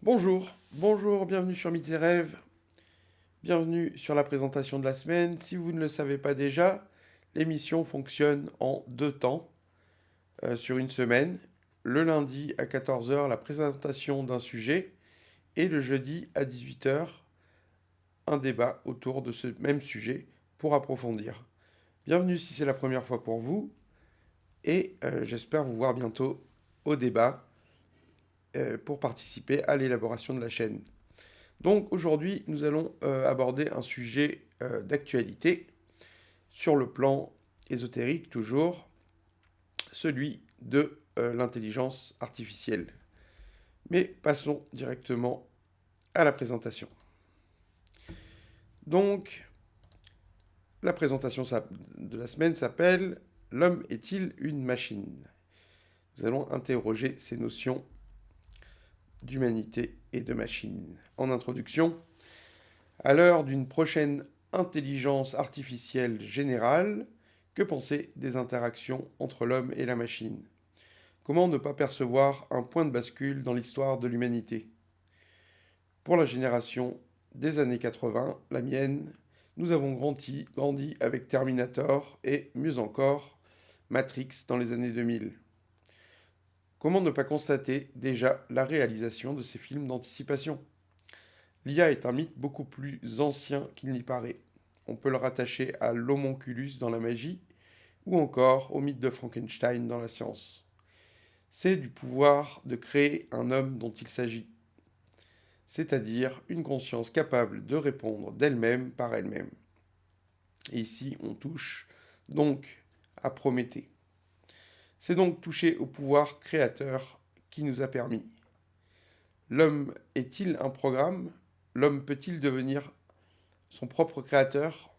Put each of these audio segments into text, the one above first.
Bonjour, bienvenue sur Mythes et Rêves, bienvenue sur la présentation de la semaine. Si vous ne le savez pas déjà, l'émission fonctionne en deux temps sur une semaine. Le lundi à 14 heures, la présentation d'un sujet et le jeudi à 18 heures, un débat autour de ce même sujet pour approfondir. Bienvenue si c'est la première fois pour vous et j'espère vous voir bientôt au débat pour participer à l'élaboration de la chaîne. Donc aujourd'hui, nous allons aborder un sujet d'actualité sur le plan ésotérique toujours, celui de l'intelligence artificielle. Mais passons directement à la présentation. Donc, la présentation de la semaine s'appelle L'homme est-il une machine? Nous allons interroger ces notions d'humanité et de machine. En introduction, à l'heure d'une prochaine intelligence artificielle générale, que penser des interactions entre l'homme et la machine? Comment ne pas percevoir un point de bascule dans l'histoire de l'humanité? Pour la génération des années 80, la mienne, nous avons grandi avec Terminator et, mieux encore, Matrix dans les années 2000. Comment ne pas constater déjà la réalisation de ces films d'anticipation? L'IA est un mythe beaucoup plus ancien qu'il n'y paraît. On peut le rattacher à l'homonculus dans la magie, ou encore au mythe de Frankenstein dans la science. C'est du pouvoir de créer un homme dont il s'agit, c'est-à-dire une conscience capable de répondre d'elle-même par elle-même. Et ici, on touche donc à Prométhée. C'est donc toucher au pouvoir créateur qui nous a permis. L'homme est-il un programme? L'homme peut-il devenir son propre créateur?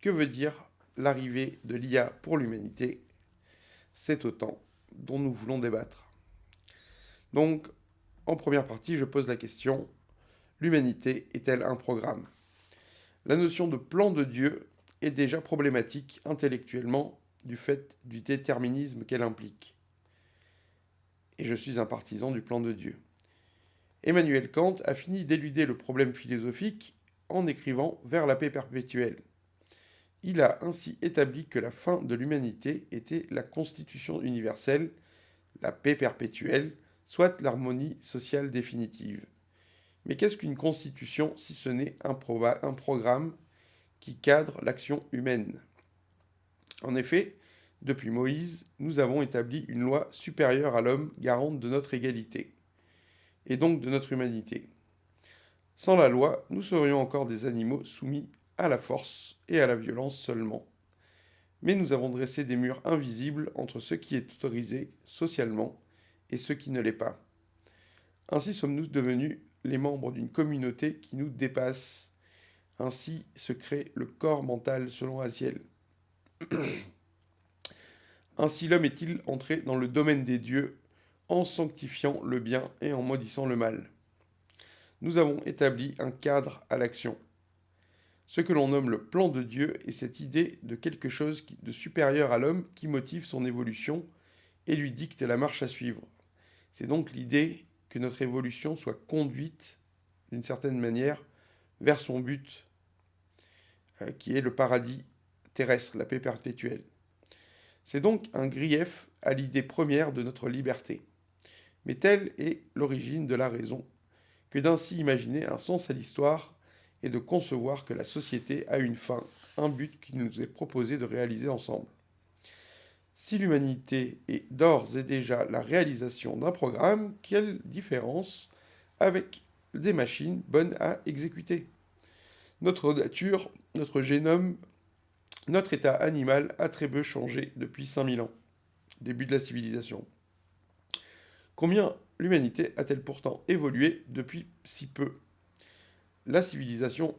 Que veut dire l'arrivée de l'IA pour l'humanité? C'est autant dont nous voulons débattre. Donc, en première partie, je pose la question, l'humanité est-elle un programme? La notion de plan de Dieu est déjà problématique intellectuellement du fait du déterminisme qu'elle implique. Et je suis un partisan du plan de Dieu. Emmanuel Kant a fini d'éluder le problème philosophique en écrivant Vers la paix perpétuelle. Il a ainsi établi que la fin de l'humanité était la constitution universelle, la paix perpétuelle, soit l'harmonie sociale définitive. Mais qu'est-ce qu'une constitution si ce n'est un programme qui cadre l'action humaine? En effet, depuis Moïse, nous avons établi une loi supérieure à l'homme garante de notre égalité, et donc de notre humanité. Sans la loi, nous serions encore des animaux soumis à la force et à la violence seulement. Mais nous avons dressé des murs invisibles entre ce qui est autorisé socialement et ce qui ne l'est pas. Ainsi sommes-nous devenus les membres d'une communauté qui nous dépasse. Ainsi se crée le corps mental selon Asiel. Ainsi l'homme est-il entré dans le domaine des dieux en sanctifiant le bien et en maudissant le mal. Nous avons établi un cadre à l'action. Ce que l'on nomme le plan de Dieu est cette idée de quelque chose de supérieur à l'homme qui motive son évolution et lui dicte la marche à suivre. C'est donc l'idée que notre évolution soit conduite, d'une certaine manière, vers son but, qui est le paradis terrestre, la paix perpétuelle. C'est donc un grief à l'idée première de notre liberté. Mais telle est l'origine de la raison, que d'ainsi imaginer un sens à l'histoire et de concevoir que la société a une fin, un but qui nous est proposé de réaliser ensemble. Si l'humanité est d'ores et déjà la réalisation d'un programme, quelle différence avec des machines bonnes à exécuter? Notre nature, notre génome, notre état animal a très peu changé depuis 5000 ans, début de la civilisation. Combien l'humanité a-t-elle pourtant évolué depuis si peu? La civilisation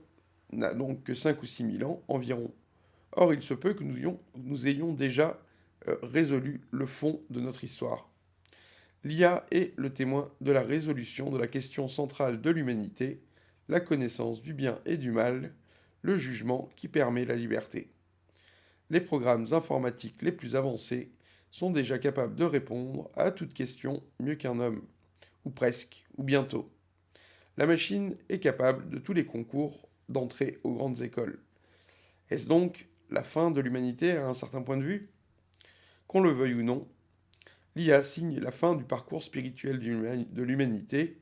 n'a donc que 5 ou 6 000 ans environ. Or, il se peut que nous ayons déjà résolu le fond de notre histoire. L'IA est le témoin de la résolution de la question centrale de l'humanité, la connaissance du bien et du mal, le jugement qui permet la liberté. Les programmes informatiques les plus avancés sont déjà capables de répondre à toute question mieux qu'un homme, ou presque, ou bientôt. la machine est capable de tous les concours d'entrée aux grandes écoles. Est-ce donc la fin de l'humanité à un certain point de vue? Qu'on le veuille ou non, l'IA signe la fin du parcours spirituel de l'humanité,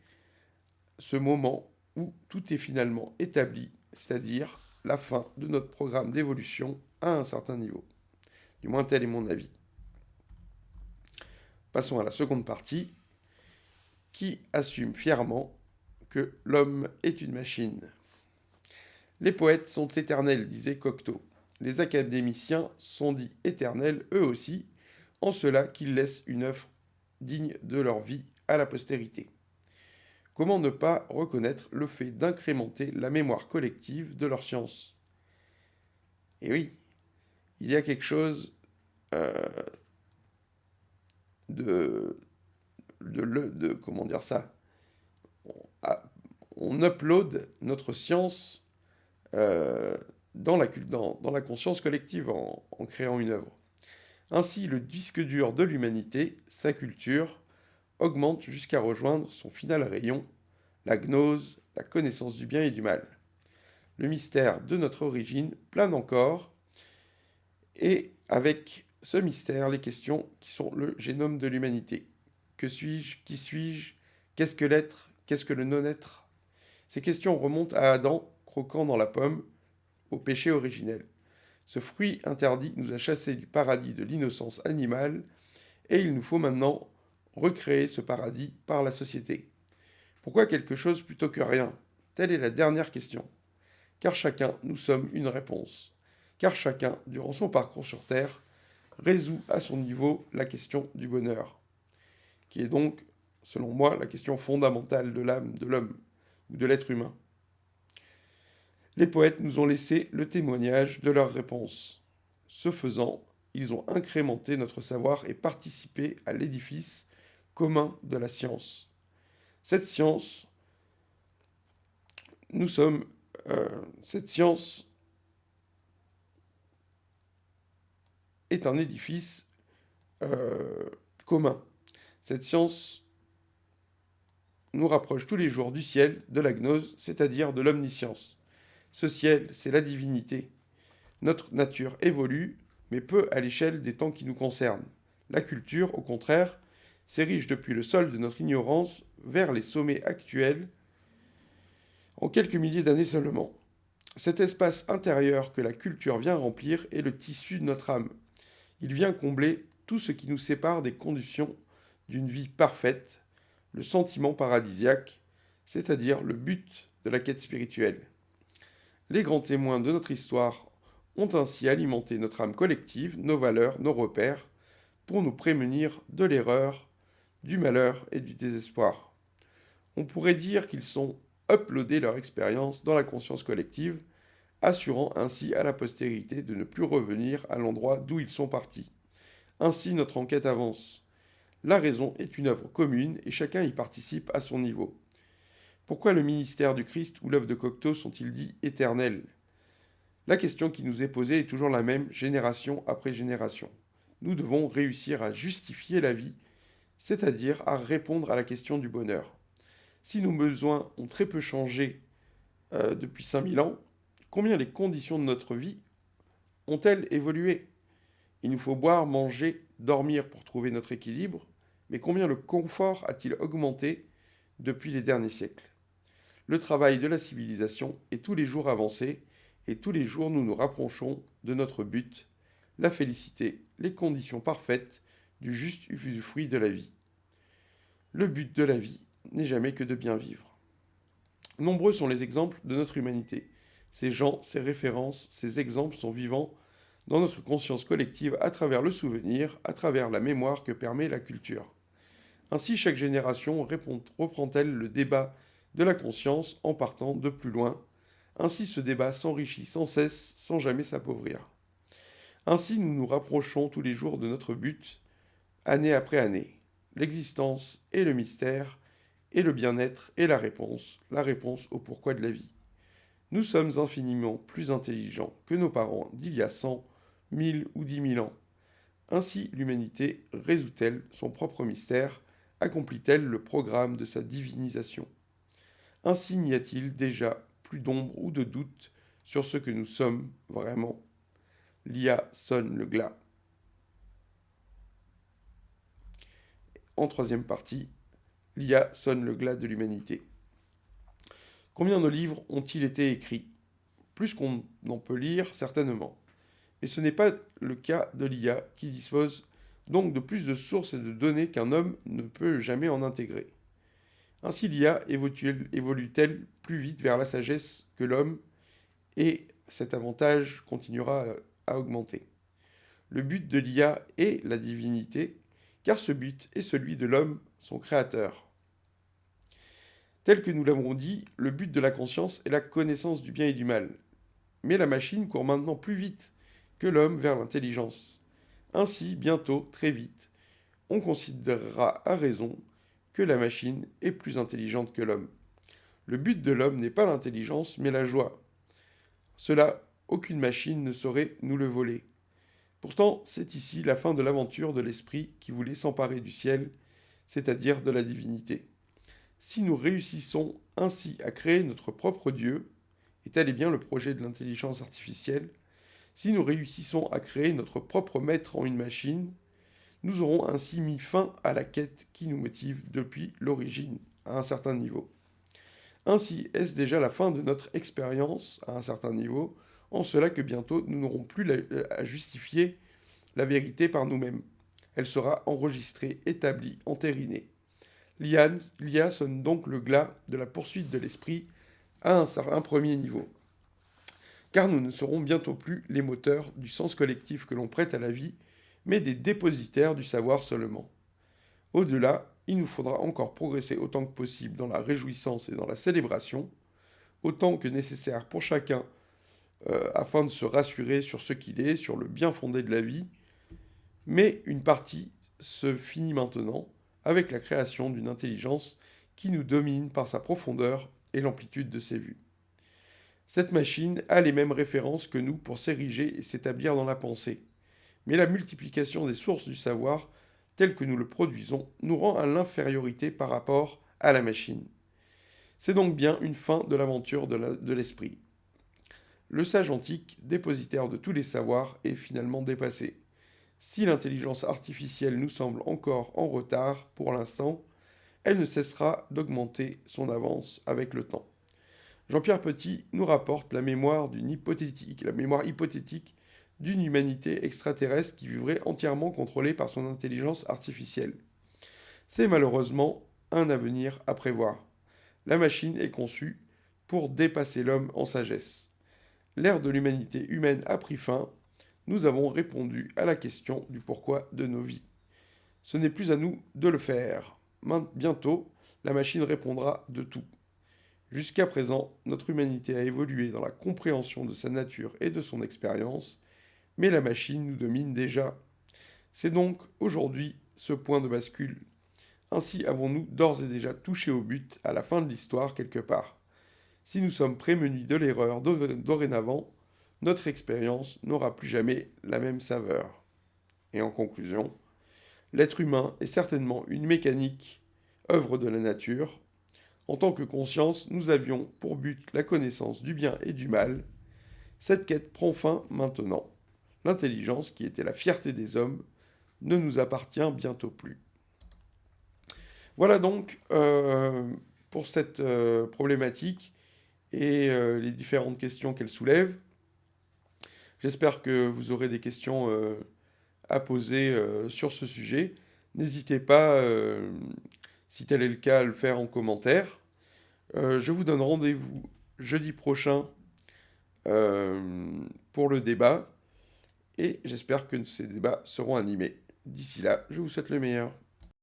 ce moment où tout est finalement établi, c'est-à-dire la fin de notre programme d'évolution à un certain niveau. Du moins tel est mon avis. Passons à la seconde partie, qui assume fièrement que l'homme est une machine. Les poètes sont éternels, disait Cocteau. Les académiciens sont dits éternels, eux aussi, en cela qu'ils laissent une œuvre digne de leur vie à la postérité. Comment ne pas reconnaître le fait d'incrémenter la mémoire collective de leur science? Et oui, il y a quelque chose euh, comment dire ça? On upload notre science dans la conscience collective en créant une œuvre. Ainsi, le disque dur de l'humanité, sa culture, augmente jusqu'à rejoindre son final rayon, la gnose, la connaissance du bien et du mal. Le mystère de notre origine plane encore, et avec ce mystère, les questions qui sont le génome de l'humanité. Que suis-je? Qui suis-je? Qu'est-ce que l'être? Qu'est-ce que le non-être? Ces questions remontent à Adam, croquant dans la pomme, au péché originel. Ce fruit interdit nous a chassés du paradis de l'innocence animale, et il nous faut maintenant recréer ce paradis par la société. Pourquoi quelque chose plutôt que rien? Telle est la dernière question. Car chacun, nous sommes une réponse. Car chacun, durant son parcours sur Terre, résout à son niveau la question du bonheur, qui est donc, selon moi, la question fondamentale de l'âme de l'homme, ou de l'être humain. Les poètes nous ont laissé le témoignage de leurs réponses. Ce faisant, ils ont incrémenté notre savoir et participé à l'édifice commun de la science. Cette science, cette science est un édifice commun. Cette science nous rapproche tous les jours du ciel, de la gnose, c'est-à-dire de l'omniscience. Ce ciel, c'est la divinité. Notre nature évolue, mais peu à l'échelle des temps qui nous concernent. La culture, au contraire, s'érige depuis le sol de notre ignorance vers les sommets actuels en quelques milliers d'années seulement. Cet espace intérieur que la culture vient remplir est le tissu de notre âme. Il vient combler tout ce qui nous sépare des conditions d'une vie parfaite, le sentiment paradisiaque, c'est-à-dire le but de la quête spirituelle. Les grands témoins de notre histoire ont ainsi alimenté notre âme collective, nos valeurs, nos repères, pour nous prémunir de l'erreur, du malheur et du désespoir. On pourrait dire qu'ils ont uploadé leur expérience dans la conscience collective, assurant ainsi à la postérité de ne plus revenir à l'endroit d'où ils sont partis. Ainsi notre enquête avance. La raison est une œuvre commune et chacun y participe à son niveau. Pourquoi le ministère du Christ ou l'œuvre de Cocteau sont-ils dits éternels? La question qui nous est posée est toujours la même, génération après génération. Nous devons réussir à justifier la vie, c'est-à-dire à répondre à la question du bonheur. Si nos besoins ont très peu changé depuis 5000 ans, combien les conditions de notre vie ont-elles évolué? Il nous faut boire, manger, dormir pour trouver notre équilibre, mais combien le confort a-t-il augmenté depuis les derniers siècles? Le travail de la civilisation est tous les jours avancé, et tous les jours nous nous rapprochons de notre but, la félicité, les conditions parfaites du juste usufruit de la vie. Le but de la vie n'est jamais que de bien vivre. Nombreux sont les exemples de notre humanité. Ces gens, ces références, ces exemples sont vivants dans notre conscience collective à travers le souvenir, à travers la mémoire que permet la culture. Ainsi, chaque génération reprend-elle le débat de la conscience en partant de plus loin. Ainsi, ce débat s'enrichit sans cesse, sans jamais s'appauvrir. Ainsi, nous nous rapprochons tous les jours de notre but, année après année. L'existence et le mystère, et le bien-être et la réponse au pourquoi de la vie. Nous sommes infiniment plus intelligents que nos parents d'il y a 100, 1000 ou 10 000 ans. Ainsi, l'humanité résout-elle son propre mystère, accomplit-elle le programme de sa divinisation. Ainsi n'y a-t-il déjà plus d'ombre ou de doute sur ce que nous sommes vraiment. L'IA sonne le glas. En troisième partie, l'IA sonne le glas de l'humanité. Combien de livres ont-ils été écrits? Plus qu'on n'en peut lire, certainement. Et ce n'est pas le cas de l'IA, qui dispose donc de plus de sources et de données qu'un homme ne peut jamais en intégrer. Ainsi l'IA évolue-t-elle plus vite vers la sagesse que l'homme, et cet avantage continuera à augmenter. Le but de l'IA est la divinité, car ce but est celui de l'homme, son créateur. Tel que nous l'avons dit, le but de la conscience est la connaissance du bien et du mal. Mais la machine court maintenant plus vite que l'homme vers l'intelligence. Ainsi, bientôt, très vite, on considérera à raison que la machine est plus intelligente que l'homme. Le but de l'homme n'est pas l'intelligence, mais la joie. Cela, aucune machine ne saurait nous le voler. Pourtant, c'est ici la fin de l'aventure de l'esprit qui voulait s'emparer du ciel, c'est-à-dire de la divinité. Si nous réussissons ainsi à créer notre propre Dieu, et tel est bien le projet de l'intelligence artificielle, si nous réussissons à créer notre propre maître en une machine, nous aurons ainsi mis fin à la quête qui nous motive depuis l'origine, à un certain niveau. Ainsi, est-ce déjà la fin de notre expérience à un certain niveau, en cela que bientôt nous n'aurons plus à justifier la vérité par nous-mêmes. Elle sera enregistrée, établie, entérinée. L'IA sonne donc le glas de la poursuite de l'esprit à un premier niveau. Car nous ne serons bientôt plus les moteurs du sens collectif que l'on prête à la vie, mais des dépositaires du savoir seulement. Au-delà, il nous faudra encore progresser autant que possible dans la réjouissance et dans la célébration, autant que nécessaire pour chacun, afin de se rassurer sur ce qu'il est, sur le bien fondé de la vie, mais une partie se finit maintenant avec la création d'une intelligence qui nous domine par sa profondeur et l'amplitude de ses vues. Cette machine a les mêmes références que nous pour s'ériger et s'établir dans la pensée, mais la multiplication des sources du savoir, telles que nous le produisons, nous rend à l'infériorité par rapport à la machine. C'est donc bien une fin de l'aventure de l'esprit. Le sage antique, dépositaire de tous les savoirs, est finalement dépassé. Si l'intelligence artificielle nous semble encore en retard pour l'instant, elle ne cessera d'augmenter son avance avec le temps. Jean-Pierre Petit nous rapporte la mémoire hypothétique d'une humanité extraterrestre qui vivrait entièrement contrôlée par son intelligence artificielle. C'est malheureusement un avenir à prévoir. La machine est conçue pour dépasser l'homme en sagesse. L'ère de l'humanité humaine a pris fin. Nous avons répondu à la question du pourquoi de nos vies. Ce n'est plus à nous de le faire. Bientôt, la machine répondra de tout. Jusqu'à présent, notre humanité a évolué dans la compréhension de sa nature et de son expérience, mais la machine nous domine déjà. C'est donc aujourd'hui ce point de bascule. Ainsi avons-nous d'ores et déjà touché au but à la fin de l'histoire quelque part. Si nous sommes prémunus de l'erreur dorénavant, notre expérience n'aura plus jamais la même saveur. Et en conclusion, l'être humain est certainement une mécanique, œuvre de la nature. En tant que conscience, nous avions pour but la connaissance du bien et du mal. Cette quête prend fin maintenant. L'intelligence, qui était la fierté des hommes, ne nous appartient bientôt plus. Voilà donc pour cette problématique et les différentes questions qu'elle soulève. J'espère que vous aurez des questions à poser sur ce sujet. N'hésitez pas, si tel est le cas, à le faire en commentaire. Je vous donne rendez-vous jeudi prochain pour le débat et j'espère que ces débats seront animés. D'ici là, je vous souhaite le meilleur.